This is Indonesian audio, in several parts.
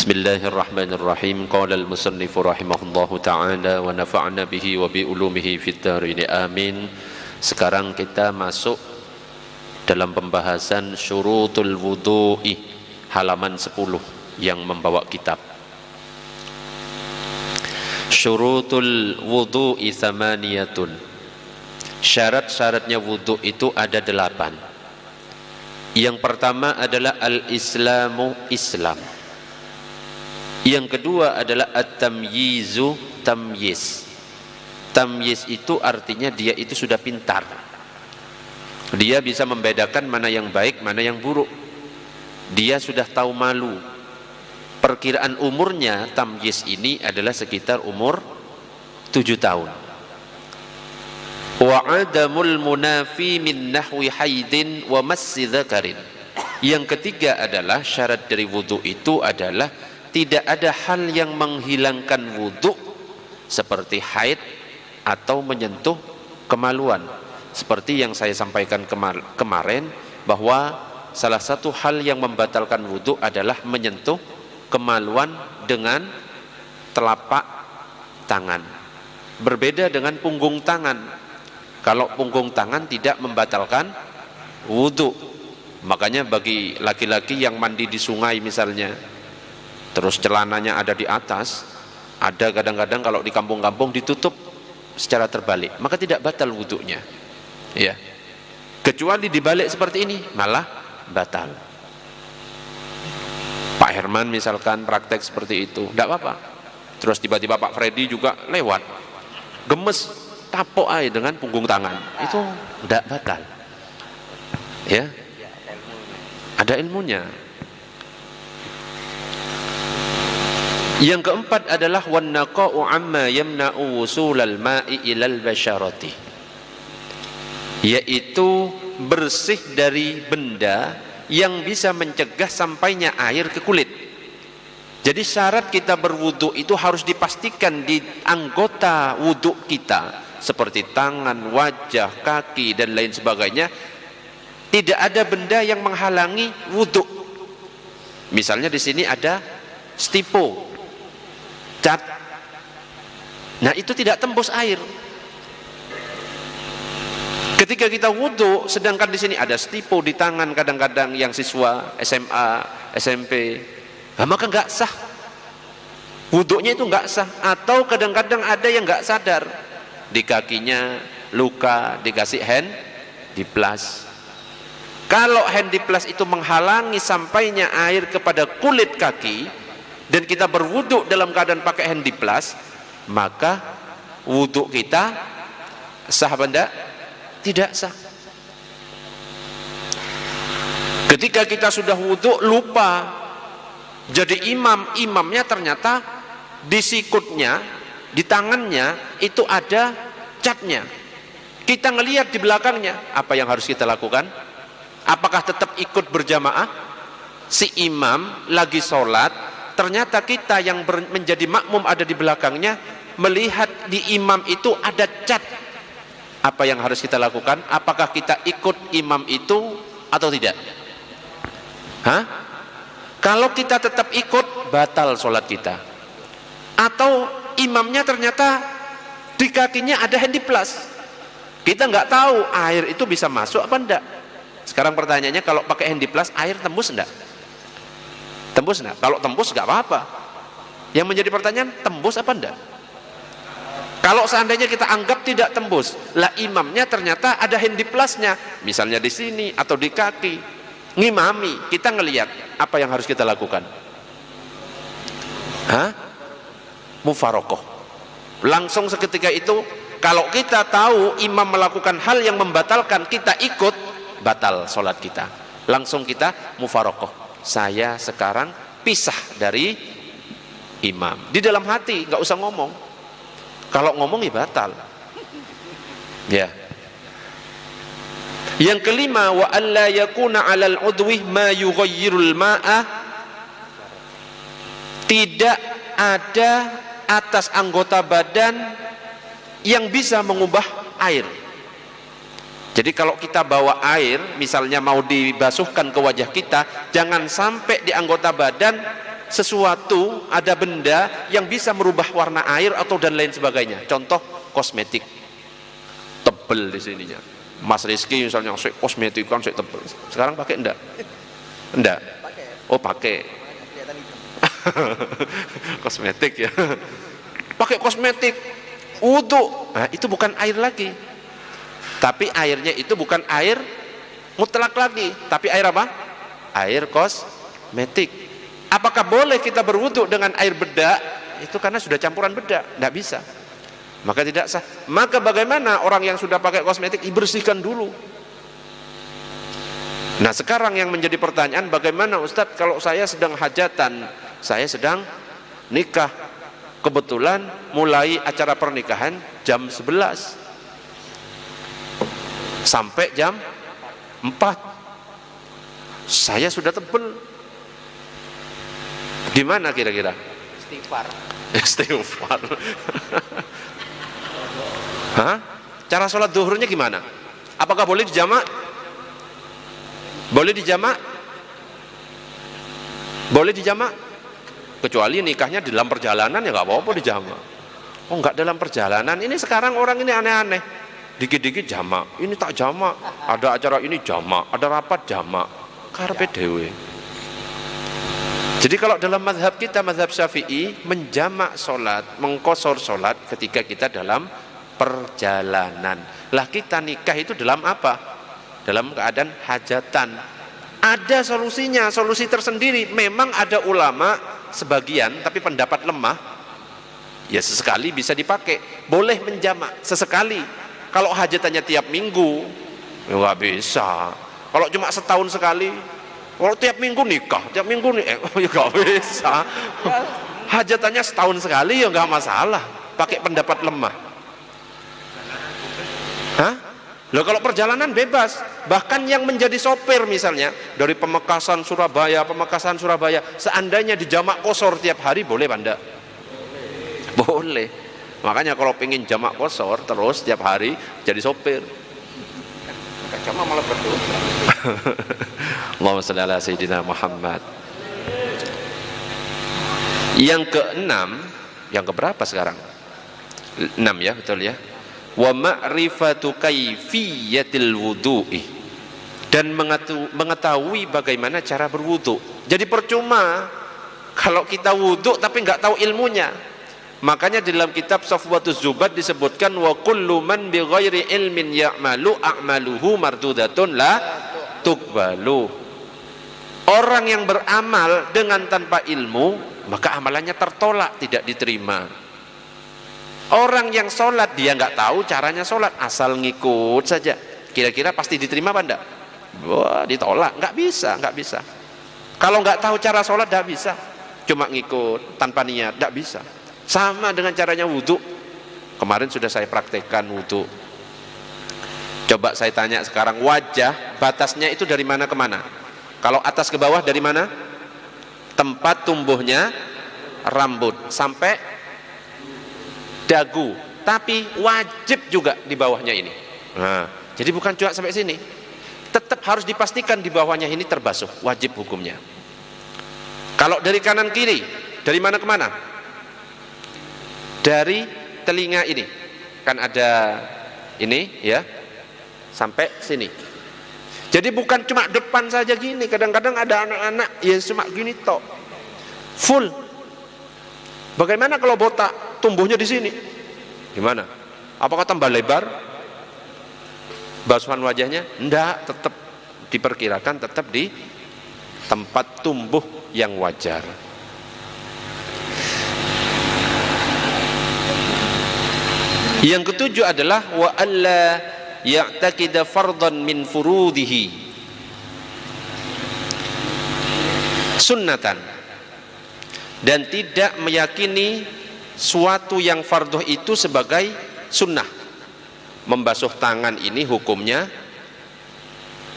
Bismillahirrahmanirrahim. Qala al-musannif rahimahullahu ta'ala wa nafa'na bihi wa bi ulumihi fid dharain amin. Sekarang kita masuk dalam pembahasan syurutul wudu'i, halaman 10 yang membawa kitab. Syurutul wudu'i thamaniyatun. Syarat-syaratnya wudu itu ada 8. Yang pertama adalah al-islamu, Islam. Yang kedua adalah at-tamyizu, tamyiz. Tamyiz itu artinya dia itu sudah pintar. Dia bisa membedakan mana yang baik, mana yang buruk. Dia sudah tahu malu. Perkiraan umurnya tamyiz ini adalah sekitar umur 7 tahun. Wa adamul munafi min nahwi haidin wa massi dzakarin. Yang ketiga adalah syarat dari wudu itu adalah tidak ada hal yang menghilangkan wudu seperti haid atau menyentuh kemaluan. Seperti yang saya sampaikan kemarin, bahwa salah satu hal yang membatalkan wudu adalah menyentuh kemaluan dengan telapak tangan. Berbeda dengan punggung tangan. Kalau punggung tangan tidak membatalkan wudu. Makanya bagi laki-laki yang mandi di sungai misalnya, terus celananya ada di atas, ada kadang-kadang kalau di kampung-kampung ditutup secara terbalik, maka tidak batal wudunya, ya. Kecuali dibalik seperti ini, malah batal. Pak Herman misalkan praktek seperti itu, tidak apa-apa. Terus tiba-tiba Pak Freddy juga lewat, gemes, tapok aja dengan punggung tangan, itu tidak batal, ya. Ada ilmunya. Yang keempat adalah wan naqa'u amma yamna'u wusulal ma'i ilal basyarati, yaitu bersih dari benda yang bisa mencegah sampainya air ke kulit. Jadi syarat kita berwudu itu harus dipastikan di anggota wudu kita, seperti tangan, wajah, kaki dan lain sebagainya, tidak ada benda yang menghalangi wudu. Misalnya di sini ada stipo, cat, nah itu tidak tembus air. Ketika kita wudu, sedangkan di sini ada stipo di tangan, kadang-kadang yang siswa SMA, SMP, nah, maka nggak sah wudunya, itu nggak sah. Atau kadang-kadang ada yang nggak sadar, di kakinya luka, dikasih hand diplas. Kalau hand diplas itu menghalangi sampainya air kepada kulit kaki, dan kita berwudu dalam keadaan pakai hand diplas, maka wudu kita sah benda? Tidak sah. Ketika kita sudah wudu lupa, jadi imamnya ternyata di sikutnya, di tangannya itu ada catnya, kita ngelihat di belakangnya, apa yang harus kita lakukan? Apakah tetap ikut berjamaah? Si imam lagi sholat, ternyata kita yang menjadi makmum ada di belakangnya, melihat di imam itu ada cat. Apa yang harus kita lakukan? Apakah kita ikut imam itu atau tidak? Hah? Kalau kita tetap ikut, batal sholat kita. Atau imamnya ternyata di kakinya ada handiplas, kita nggak tahu air itu bisa masuk apa enggak. Sekarang pertanyaannya, kalau pakai handiplas air tembus enggak? Tembus enggak? Kalau tembus enggak apa-apa. Yang menjadi pertanyaan, tembus apa enggak? Kalau seandainya kita anggap tidak tembus, lah imamnya ternyata ada handiplasnya, misalnya di sini atau di kaki, ngimami, kita ngelihat, apa yang harus kita lakukan? Hah? Mufarokoh. Langsung seketika itu, kalau kita tahu imam melakukan hal yang membatalkan, kita ikut, batal sholat kita. Langsung kita mufarokoh. Saya sekarang pisah dari imam. Di dalam hati, nggak usah ngomong. Kalau ngomong ya batal. Ya. Yang kelima, wa alla yakuna 'alal udwi ma yughayyirul ma'a. Tidak ada atas anggota badan yang bisa mengubah air. Jadi kalau kita bawa air, misalnya mau dibasuhkan ke wajah kita, jangan sampai di anggota badan sesuatu, ada benda yang bisa merubah warna air atau dan lain sebagainya. Contoh kosmetik, tebel di sininya. Mas Rizky misalnya, kosmetik kan tebel. Sekarang pakai enggak? Enggak. Oh pakai. Kosmetik ya. Pakai kosmetik, wudu. Nah, itu bukan air lagi. Tapi airnya itu bukan air mutlak lagi, tapi air apa? Air kosmetik. Apakah boleh kita berwudu dengan air bedak? Itu karena sudah campuran bedak, tidak bisa. Maka tidak sah. Maka bagaimana orang yang sudah pakai kosmetik dibersihkan dulu. Nah sekarang yang menjadi pertanyaan, bagaimana Ustadz kalau saya sedang hajatan, saya sedang nikah, kebetulan mulai acara pernikahan jam 11 sampai jam 4, saya sudah tebel. Gimana kira-kira? Istighfar. Istighfar. Hah? Cara sholat zuhurnya gimana? Apakah boleh dijamak? Boleh dijamak? Boleh dijamak? Kecuali nikahnya di dalam perjalanan ya nggak apa-apa dijamak. Oh nggak dalam perjalanan. Ini sekarang orang ini aneh-aneh. Dikit-dikit jamak. Ini tak jamak. Ada acara ini jamak. Ada rapat jamak. Karepe dhewe. Jadi kalau dalam mazhab kita, mazhab Syafi'i, menjamak sholat, mengkosor sholat ketika kita dalam perjalanan. Lah kita nikah itu dalam apa? Dalam keadaan hajatan. Ada solusinya, solusi tersendiri. Memang ada ulama sebagian, tapi pendapat lemah. Ya sesekali bisa dipakai. Boleh menjamak sesekali. Kalau hajatannya tiap minggu, ya nggak bisa. Kalau cuma setahun sekali, kalau tiap minggu nikah, tiap minggu nih, ya nggak bisa. Hajatannya setahun sekali ya nggak masalah. Pakai pendapat lemah. Hah? Loh kalau perjalanan bebas. Bahkan yang menjadi sopir misalnya dari Pamekasan Surabaya, seandainya dijamak kosor tiap hari boleh Anda? Boleh. Makanya kalau pengen jamak kosor terus tiap hari jadi sopir. Jamak malah berdosa. Allahumma shalli ala sayyidina Muhammad. Yang keenam, yang keberapa sekarang? 6 ya, betul ya. Wa ma'rifatu kaifiyatil wudu'i, dan mengetahui bagaimana cara berwudu. Jadi percuma kalau kita wudu tapi nggak tahu ilmunya. Makanya di dalam kitab Safwatuz Zubad disebutkan wa kullu man bi ghairi ilmin ya'malu a'maluhu mardudatun la tuqbalu. Orang yang beramal dengan tanpa ilmu, maka amalannya tertolak, tidak diterima. Orang yang sholat, dia nggak tahu caranya sholat, asal ngikut saja, kira-kira pasti diterima apa enggak? Wah, ditolak, nggak bisa, nggak bisa. Kalau nggak tahu cara sholat, nggak bisa. Cuma ngikut tanpa niat, nggak bisa. Sama dengan caranya wudhu. Kemarin sudah saya praktekkan wudhu. Coba saya tanya sekarang, wajah batasnya itu dari mana ke mana? Kalau atas ke bawah dari mana? Tempat tumbuhnya rambut sampai dagu, tapi wajib juga di bawahnya ini. Nah, jadi bukan cuma sampai sini, tetap harus dipastikan di bawahnya ini terbasuh, wajib hukumnya. Kalau dari kanan kiri, dari mana ke mana? Dari telinga ini, kan ada ini ya, sampai sini. Jadi bukan cuma depan saja gini, kadang-kadang ada anak-anak ya cuma gini tok, full. Bagaimana kalau botak tumbuhnya di sini? Gimana? Apakah tambah lebar basuhan wajahnya? Enggak, tetap diperkirakan tetap di tempat tumbuh yang wajar. Yang ketujuh adalah wa alla ya'taqida fardhan min furudihi sunnatan, dan tidak meyakini suatu yang fardhu itu sebagai sunnah. Membasuh tangan ini hukumnya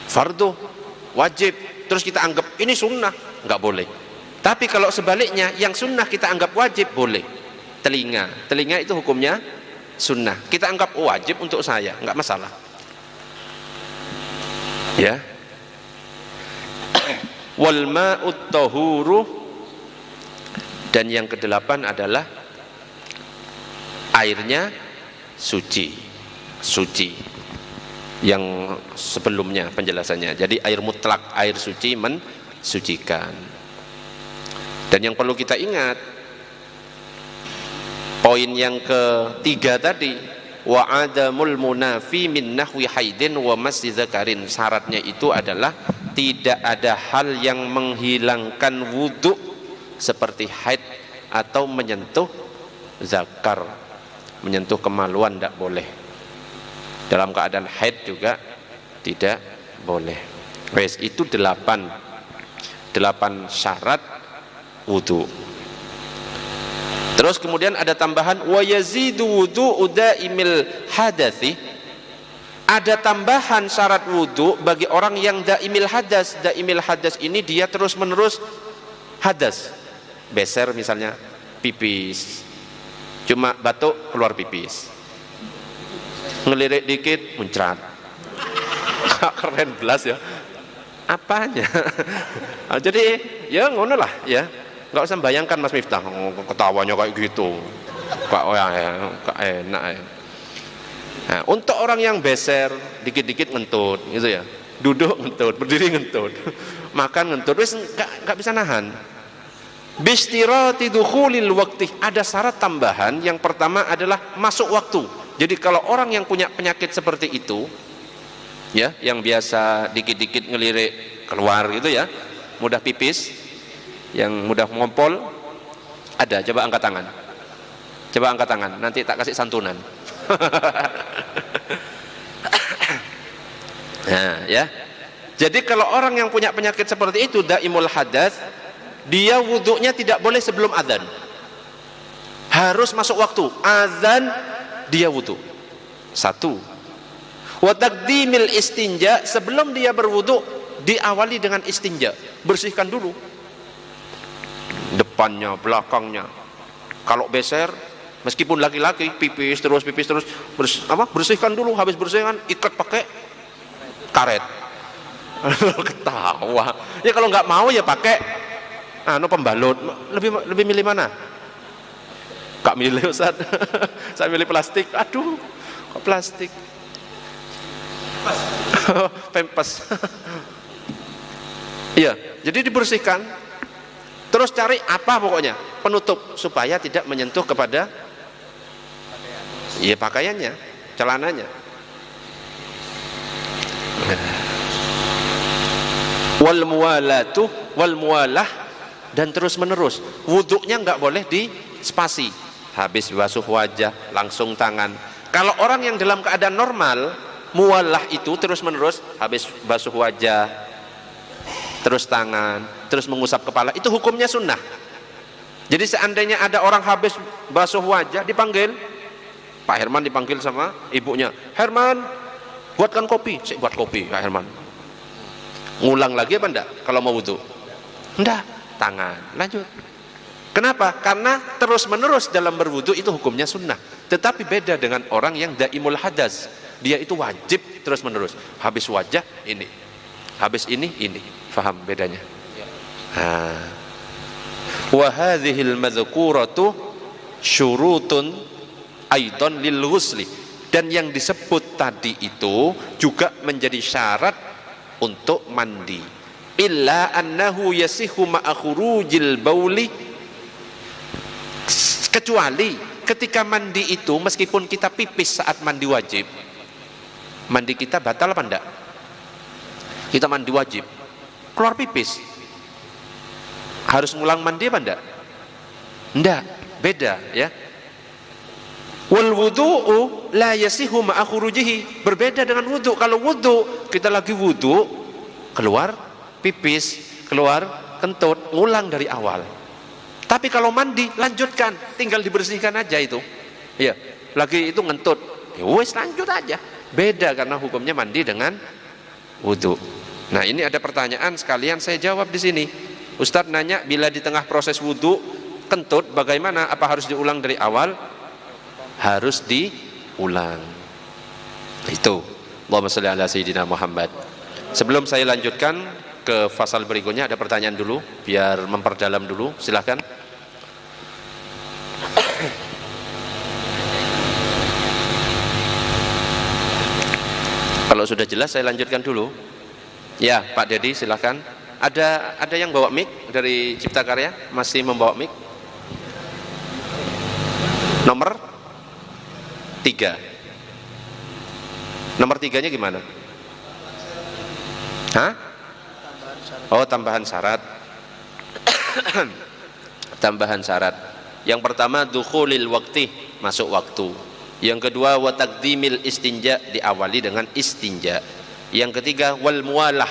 fardhu, wajib, terus kita anggap ini sunnah, nggak boleh. Tapi kalau sebaliknya, yang sunnah kita anggap wajib, boleh. Telinga itu hukumnya sunnah, kita anggap wajib untuk saya, nggak masalah ya. Wal ma'ut tahuru Dan yang kedelapan adalah airnya suci. Yang sebelumnya penjelasannya. Jadi air mutlak, air suci mensucikan. Dan yang perlu kita ingat, poin yang ketiga tadi, wa adamul munafi min nahwi haidin wa masjid zakarin, syaratnya itu adalah tidak ada hal yang menghilangkan wudhu seperti haid atau menyentuh zakar, menyentuh kemaluan, tidak boleh. Dalam keadaan haid juga tidak boleh. Wes, itu 8 syarat wudhu. Terus kemudian ada tambahan wa yazidu wudu'u daimil hadathi. Ada tambahan syarat wudhu bagi orang yang daimil hadas. Daimil hadas ini dia terus menerus hadas, beser misalnya, pipis, cuma batuk keluar pipis, ngelirik dikit muncrat. Keren belas ya apanya. Jadi ya ngono lah ya, nggak usah bayangkan Mas Miftah ketawanya kayak gitu, kok enak ya. Nah, untuk orang yang beser dikit-dikit ngentut gitu ya, duduk ngentut, berdiri ngentut, makan ngentut, wis nggak bisa nahan. Bistirati dukhulil waqti, ada syarat tambahan. Yang pertama adalah masuk waktu. Jadi kalau orang yang punya penyakit seperti itu ya, yang biasa dikit-dikit ngelirik keluar gitu ya, mudah pipis, yang mudah ngompol, ada, coba angkat tangan, nanti tak kasih santunan. Nah ya, jadi kalau orang yang punya penyakit seperti itu daimul hadas, dia wudhunya tidak boleh sebelum azan, harus masuk waktu azan dia wudhu. Satu, wa taqdimil istinja, sebelum dia berwudhu diawali dengan istinja, bersihkan dulu depannya, belakangnya. Kalau beser, meskipun laki-laki, pipis terus, bersihkan dulu. Habis bersihkan, ikat pakai karet. Ketawa ya. Kalau nggak mau ya pakai pembalut. Lebih milih mana? Gak milih Ustaz. Saya milih plastik. Aduh, kok plastik? Pempes. Iya, jadi dibersihkan. Terus cari apa pokoknya penutup supaya tidak menyentuh kepada ya pakaiannya, celananya. Wal muwalah, dan terus menerus. Wuduknya nggak boleh di spasi. Habis basuh wajah langsung tangan. Kalau orang yang dalam keadaan normal, muwalah itu terus menerus, habis basuh wajah terus tangan, terus mengusap kepala, itu hukumnya sunnah. Jadi seandainya ada orang habis basuh wajah dipanggil, Pak Herman dipanggil sama ibunya, Herman buatkan kopi. Saya buat kopi, Pak Herman. Ngulang lagi apa enggak kalau mau wudu? Enggak, tangan, lanjut. Kenapa? Karena terus menerus dalam berwudu itu hukumnya sunnah. Tetapi beda dengan orang yang daimul hadas, dia itu wajib terus menerus. Habis wajah ini, habis ini. Faham bedanya? Wa hadhil madhkuratu syurutun aidan lil ghusli, dan yang disebut tadi itu juga menjadi syarat untuk mandi. Illa annahu yasihu ma'a khurujil bauli, kecuali ketika mandi itu meskipun kita pipis saat mandi wajib, mandi kita batal apa enggak? Kita mandi wajib, keluar pipis, harus ngulang mandi apa enggak? Enggak, beda ya. Wal wudu'u la yasihu ma'a khurujihi, berbeda dengan wudu. Kalau wudu, kita lagi wudu, keluar pipis, keluar kentut, ngulang dari awal. Tapi kalau mandi, lanjutkan, tinggal dibersihkan aja itu. Ya, lagi itu ngentut, ya wes lanjut aja. Beda karena hukumnya mandi dengan wudu. Nah, ini ada pertanyaan sekalian saya jawab di sini. Ustadz nanya, bila di tengah proses wudu kentut bagaimana? Apa harus diulang dari awal? Harus diulang. Itu. Allahumma shalli ala sayyidina Muhammad. Sebelum saya lanjutkan ke fasal berikutnya, ada pertanyaan dulu biar memperdalam dulu. Silakan. Kalau sudah jelas saya lanjutkan dulu. Ya, Pak Dedi silahkan. Ada yang bawa mic dari Cipta Karya? Masih membawa mic? Nomor 3. Nomor 3-nya gimana? Hah? Oh, tambahan syarat. Tambahan syarat. Yang pertama dukhulil waqti, masuk waktu. Yang kedua wa taqdimil istinja, diawali dengan istinja. Yang ketiga wal muwalah.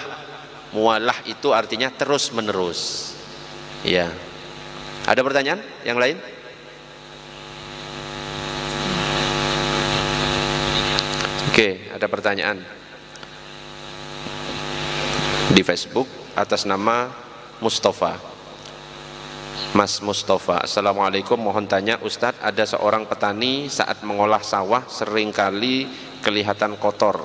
Muwalah itu artinya terus menerus. Ya. Ada pertanyaan yang lain? Oke, ada pertanyaan di Facebook atas nama Mustafa. Mas Mustafa, Assalamualaikum, mohon tanya Ustadz, ada seorang petani saat mengolah sawah seringkali kelihatan kotor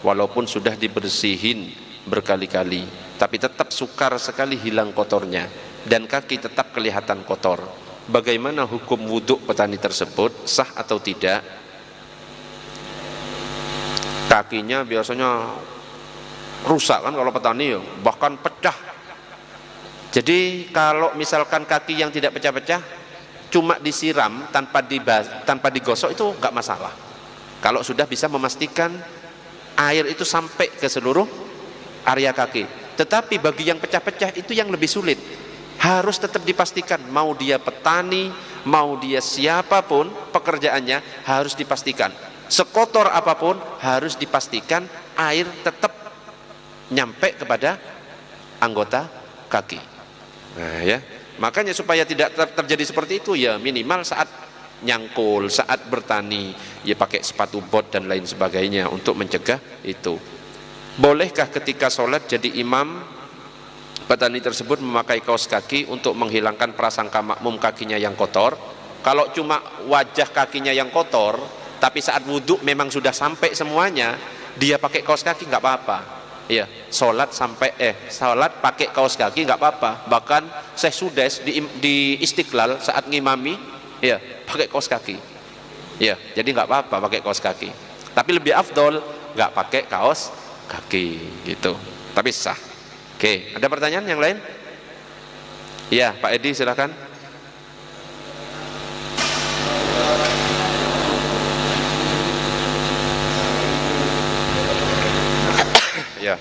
walaupun sudah dibersihin berkali-kali, tapi tetap sukar sekali hilang kotornya dan kaki tetap kelihatan kotor. Bagaimana hukum wudhu petani tersebut, sah atau tidak? Kakinya biasanya rusak kan kalau petani ya, bahkan pecah. Jadi kalau misalkan kaki yang tidak pecah-pecah cuma disiram tanpa digosok itu nggak masalah. Kalau sudah bisa memastikan air itu sampai ke seluruh area kaki. Tetapi bagi yang pecah-pecah itu yang lebih sulit. Harus tetap dipastikan, mau dia petani, mau dia siapapun pekerjaannya harus dipastikan. Sekotor apapun harus dipastikan air tetap nyampe kepada anggota kaki. Nah ya, makanya supaya tidak terjadi seperti itu ya minimal saat nyangkul, saat bertani ya pakai sepatu bot dan lain sebagainya untuk mencegah itu. Bolehkah ketika sholat jadi imam petani tersebut memakai kaos kaki untuk menghilangkan prasangka makmum kakinya yang kotor? Kalau cuma wajah kakinya yang kotor tapi saat wudhu memang sudah sampai semuanya, dia pakai kaos kaki nggak apa-apa. Ya, sholat pakai kaos kaki nggak apa-apa. Bahkan Syekh Sudes di Istiqlal saat ngimami, ya pakai kaos kaki. Ya, jadi nggak apa-apa pakai kaos kaki. Tapi lebih afdol nggak pakai kaos kaki gitu. Tapi sah. Oke, ada pertanyaan yang lain? Ya, Pak Edi silakan. Ya.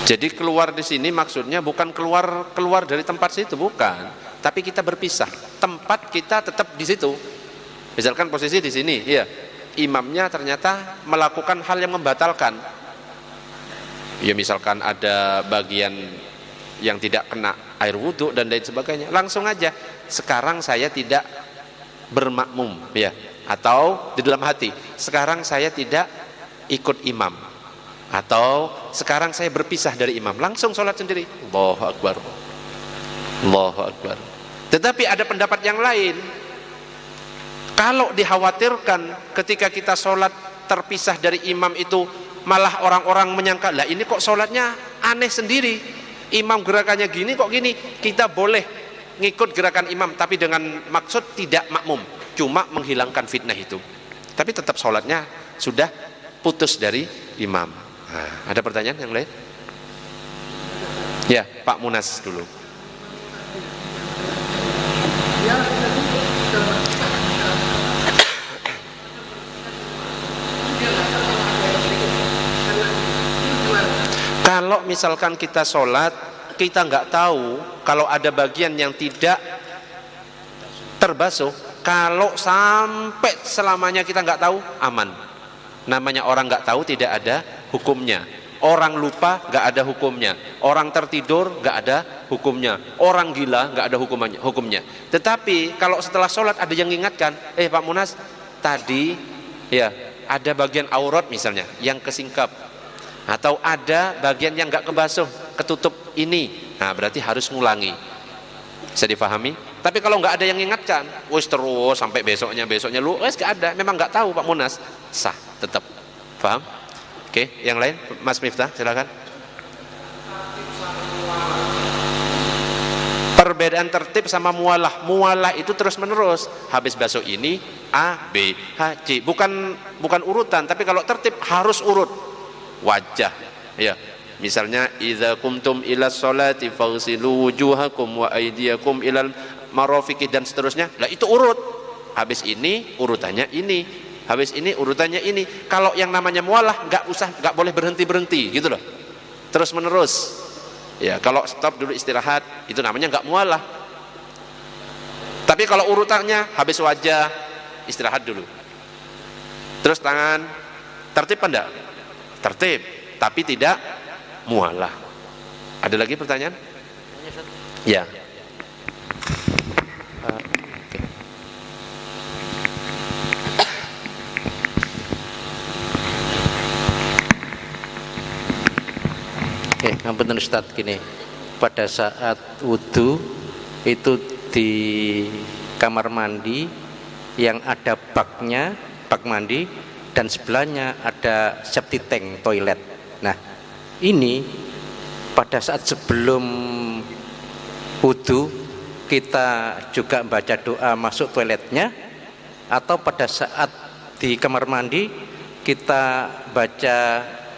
Jadi keluar di sini maksudnya bukan keluar dari tempat situ, bukan. Tapi kita berpisah. Tempat kita tetap di situ. Misalkan posisi di sini, ya. Imamnya ternyata melakukan hal yang membatalkan. Ya misalkan ada bagian yang tidak kena air wudhu dan lain sebagainya, langsung aja sekarang saya tidak bermakmum, ya. Atau di dalam hati, sekarang saya tidak ikut imam, atau sekarang saya berpisah dari imam, langsung sholat sendiri. Allahu Akbar, Allahu Akbar. Tetapi ada pendapat yang lain, kalau dikhawatirkan ketika kita sholat terpisah dari imam itu malah orang-orang menyangka, lah ini kok sholatnya aneh sendiri, imam gerakannya gini kok gini. Kita boleh ngikut gerakan imam tapi dengan maksud tidak makmum, cuma menghilangkan fitnah itu, tapi tetap sholatnya sudah putus dari imam. Nah, ada pertanyaan yang lain? Ya, Pak Munas dulu. Kalau misalkan kita sholat, kita nggak tahu kalau ada bagian yang tidak terbasuh, kalau sampai selamanya kita nggak tahu, aman. Namanya orang nggak tahu tidak ada hukumnya. Orang lupa nggak ada hukumnya. Orang tertidur nggak ada hukumnya. Orang gila nggak ada hukumnya. Tetapi kalau setelah sholat ada yang mengingatkan, Pak Munas, tadi ya ada bagian aurat misalnya yang kesingkap, atau ada bagian yang nggak kebasuh, ketutup ini. Nah berarti harus ngulangi. Bisa difahami? Tapi kalau nggak ada yang ingatkan, wis terus sampai besoknya lu, wis nggak ada, memang nggak tahu Pak Munas, sah tetap. Paham? Oke, yang lain Mas Miftah silakan. Perbedaan tertib sama mualah. Mualah itu terus menerus. Habis besok ini A, B, H, C. Bukan urutan, tapi kalau tertib harus urut. Wajah. Ya. Misalnya idza kumtum ila sholati faghsilu wujuhakum wa aydiyakum ilal marafiqi dan seterusnya. Lah itu urut. Habis ini urutannya ini. Habis ini urutannya ini. Kalau yang namanya mualah enggak boleh berhenti gitu loh. Terus menerus. Ya, kalau stop dulu istirahat itu namanya enggak mualah. Tapi kalau urutannya habis wajah istirahat dulu. Terus tangan tertib enggak? Tertib, tapi tidak mualah. Ada lagi pertanyaan? Ya. Ngapunten Ustaz, gini, pada saat wudhu itu di kamar mandi yang ada baknya, bak mandi, dan sebelahnya ada septic tank toilet. Nah, ini pada saat sebelum wudhu kita juga baca doa masuk toiletnya, atau pada saat di kamar mandi kita baca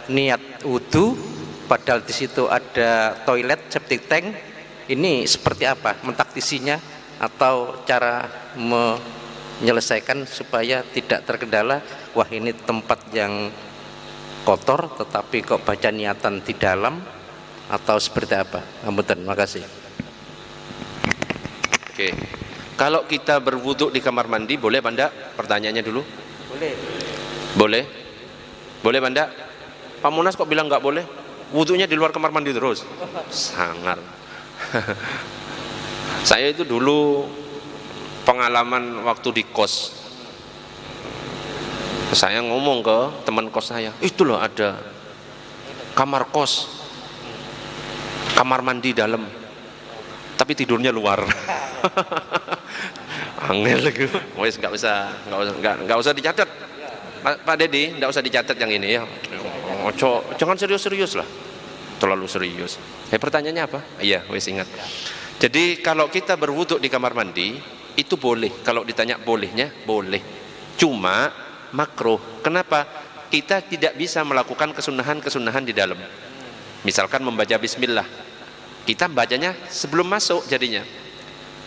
niat wudhu padahal di situ ada toilet septic tank. Ini seperti apa mentaktisinya atau cara menyelesaikan supaya tidak terkendala, wah ini tempat yang kotor tetapi kok baca niatan di dalam, atau seperti apa? Ampun, makasih. Oke. Kalau kita berwuduk di kamar mandi boleh Banda? Pertanyaannya dulu. Boleh. Boleh? Boleh Banda? Pak Munas kok bilang nggak boleh? Wudhunya di luar kamar mandi terus. Sangar. Saya itu dulu pengalaman waktu di kos. Saya ngomong ke teman kos saya, itu loh ada kamar kos, kamar mandi dalam, tapi tidurnya luar. Angel lagi. Wes nggak usah dicatat. Pak Dedi, nggak usah dicatat yang ini ya. Jangan serius-serius lah, terlalu serius. Pertanyaannya apa? Iya, wes ingat. Jadi kalau kita berwuduk di kamar mandi itu boleh. Kalau ditanya bolehnya, boleh. Cuma makruh. Kenapa? Kita tidak bisa melakukan kesunahan-kesunahan di dalam. Misalkan membaca bismillah, kita bacanya sebelum masuk jadinya.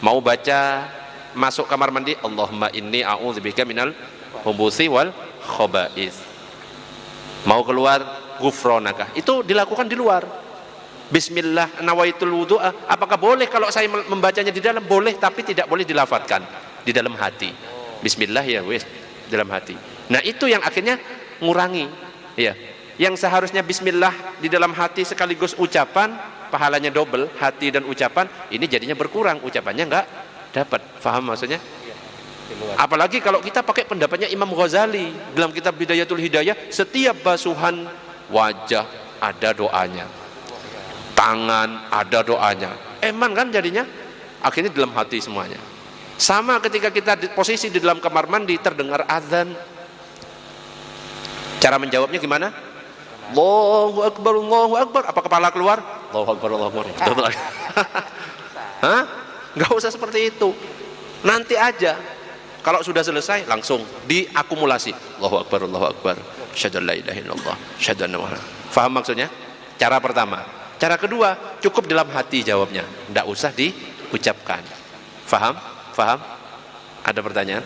Mau baca masuk kamar mandi, Allahumma inni a'udzubika minal khubuthi wal khaba'ith. Mau keluar, ghufranaka. Itu dilakukan di luar. Bismillah nawaitul wudu'a. Apakah boleh kalau saya membacanya di dalam? Boleh, tapi tidak boleh dilafadzkan di dalam hati. Bismillah ya wes, dalam hati. Nah, itu yang akhirnya ngurangi. Ya. Yang seharusnya bismillah di dalam hati sekaligus ucapan, pahalanya double, hati dan ucapan, ini jadinya berkurang, ucapannya enggak dapat. Faham maksudnya? Apalagi kalau kita pakai pendapatnya Imam Ghazali dalam kitab Bidayatul Hidayah, setiap basuhan wajah ada doanya, tangan ada doanya. Eman kan jadinya, akhirnya dalam hati semuanya. Sama ketika kita di posisi di dalam kamar mandi terdengar azan, cara menjawabnya gimana? Allahu Akbar, Allahu Akbar. Apa kepala keluar? Allahu Akbar, Allahu Akbar. Hah? Nggak usah seperti itu. Nanti aja. Kalau sudah selesai langsung diakumulasi. Allahu Akbar, Allahu Akbar. Asyhadu an la ilaha illallah, asyhadu anna Muhammadan. Faham maksudnya? Cara pertama. Cara kedua, cukup dalam hati jawabnya. Tidak usah diucapkan. Faham? Faham? Ada pertanyaan?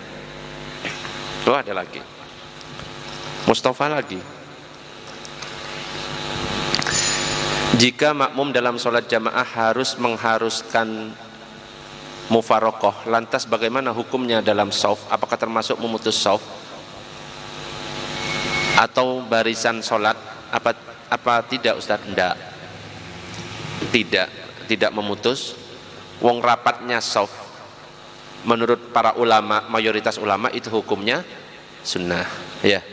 Oh, ada lagi. Mustafa lagi. Jika makmum dalam sholat jamaah haruskan mufarokoh, lantas bagaimana hukumnya dalam shauf? Apakah termasuk memutus shauf atau barisan sholat? Apa tidak Ustaz? Tidak memutus. Wong rapatnya shauf menurut para ulama, mayoritas ulama itu hukumnya sunnah. Ya,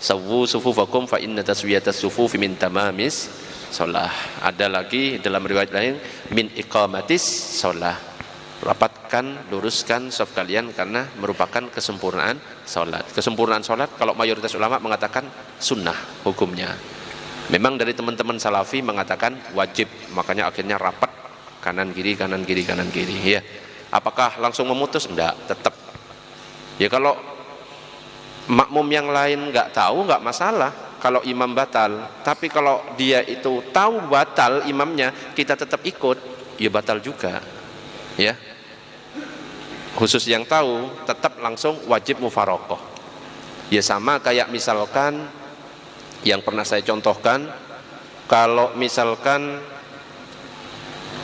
sawu sufufakum fa inna taswiyatas sufufi min tamamis sholah. Ada lagi dalam riwayat lain min iqamatis sholah. rapatkan, luruskan shaf kalian karena merupakan kesempurnaan sholat. Kesempurnaan sholat kalau mayoritas ulama mengatakan sunnah hukumnya. Memang dari teman-teman salafi mengatakan wajib, makanya akhirnya rapat kanan kiri kanan kiri kanan kiri. Ya, apakah langsung memutus? Enggak, tetap. Ya kalau makmum yang lain nggak tahu nggak masalah kalau imam batal. Tapi kalau dia itu tahu batal imamnya, kita tetap ikut, ya batal juga. Ya. Khusus yang tahu tetap langsung wajib mufarokoh. Ya sama kayak misalkan yang pernah saya contohkan, kalau misalkan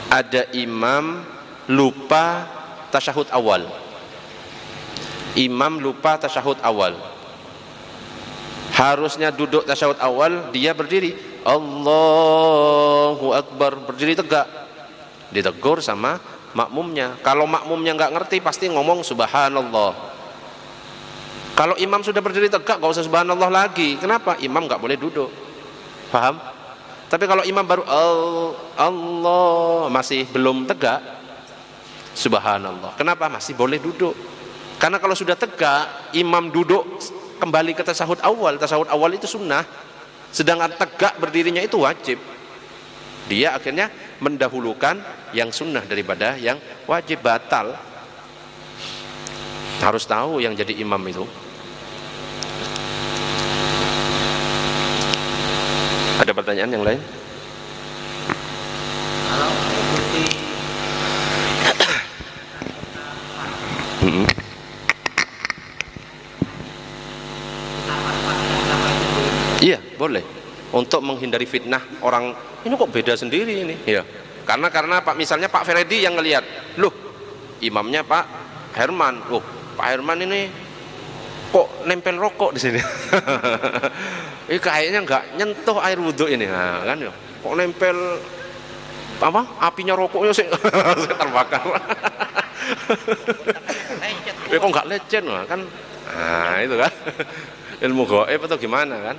ada imam lupa tasyahud awal, imam lupa tasyahud awal, harusnya duduk tasyahud awal, dia berdiri Allahu Akbar, berdiri tegak, ditegur sama makmumnya. Kalau makmumnya nggak ngerti pasti ngomong subhanallah. Kalau imam sudah berdiri tegak nggak usah subhanallah lagi. Kenapa? Imam nggak boleh duduk. Paham? Tapi kalau imam baru Allah masih belum tegak, subhanallah. Kenapa? Masih boleh duduk. Karena kalau sudah tegak, imam duduk kembali ke tasyahud awal. Tasyahud awal itu sunnah. Sedangkan tegak berdirinya itu wajib. Dia akhirnya mendahulukan yang sunnah daripada yang wajib, batal. Harus tahu yang jadi imam itu. Ada pertanyaan yang lain? Kalau mengikuti Iya, boleh. Untuk menghindari fitnah orang, ini kok beda sendiri ini. Iya. Karena Pak, misalnya Pak Feredi yang ngelihat, loh, imamnya Pak Herman. Loh, Pak Herman ini kok nempel rokok di sini. Ini kayaknya nggak nyentuh air wudhu ini, nah, kan ya. Kok nempel apa? Apinya rokoknya sih terbakar. Kok nggak lecet, kan? Nah, itu kan ilmu gaib atau gimana kan?